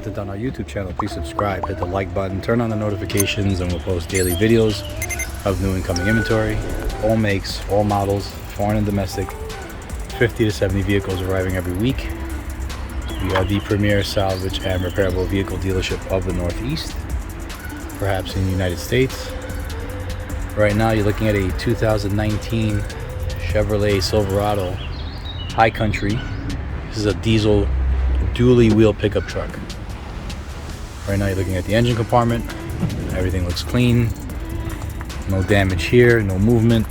content on our YouTube channel, please subscribe, hit the like button, turn on the notifications, and we'll post daily videos of new incoming inventory. All makes, all models, foreign and domestic, 50 to 70 vehicles arriving every week. We are the premier salvage and repairable vehicle dealership of the Northeast, perhaps in the United States. Right now you're looking at a 2019 Chevrolet Silverado High Country. This is a diesel dually wheel pickup truck. Right now you're looking at the engine compartment. Everything looks clean. No damage here, no movement.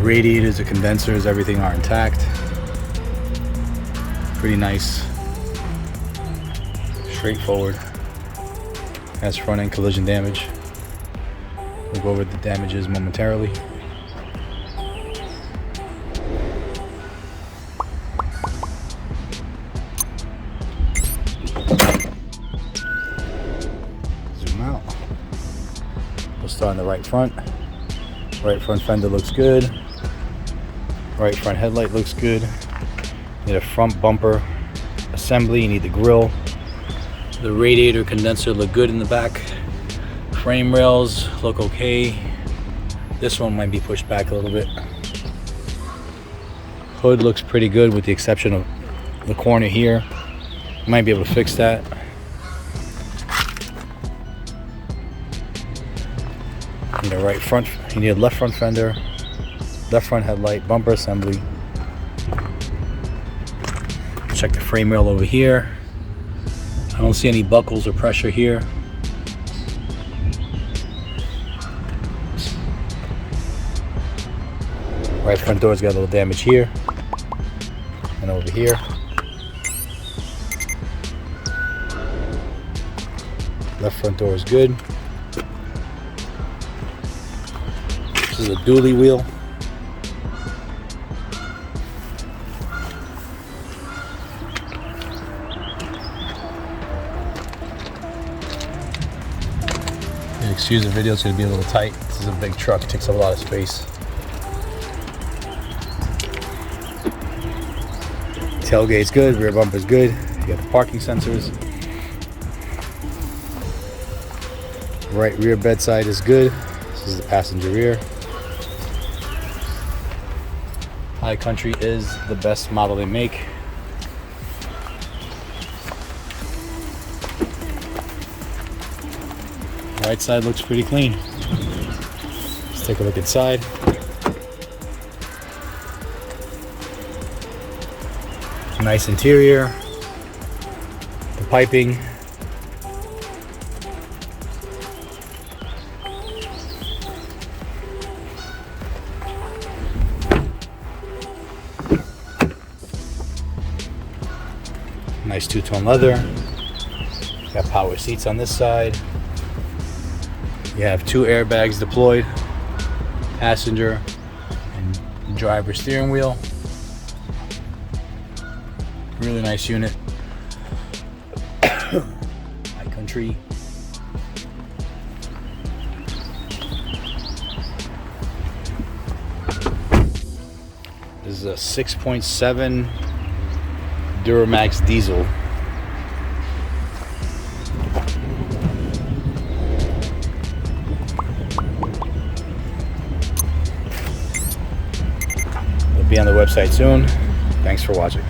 Radiators, the condensers, everything are intact. Pretty nice. Straightforward. Has front end collision damage. We'll go over the damages momentarily. Zoom out. We'll start on the right front. Right front fender looks good. Right front headlight looks good. Need a front bumper assembly. You need the grille. The radiator condenser look good in the back. Frame rails look okay. This one might be pushed back a little bit. Hood looks pretty good with the exception of the corner here. Might be able to fix that. You need a right front, you need a left front fender, left front headlight, bumper assembly. Check the frame rail over here. I don't see any buckles or pressure here. Right front door's got a little damage here and over here. Left front door is good. This is a dually wheel. Excuse the video, it's going to be a little tight. This is a big truck, it takes up a lot of space. Tailgate's good, rear bumper's good. You got the parking sensors. Right rear bedside is good. This is the passenger rear. High Country is the best model they make. Right side looks pretty clean. Let's take a look inside. Nice interior. The piping. Nice two-tone leather. Got power seats on this side. You have 2 airbags deployed, passenger and driver steering wheel. Really nice unit. High Country. This is a 6.7 Duramax diesel. Be on the website soon. Thanks for watching.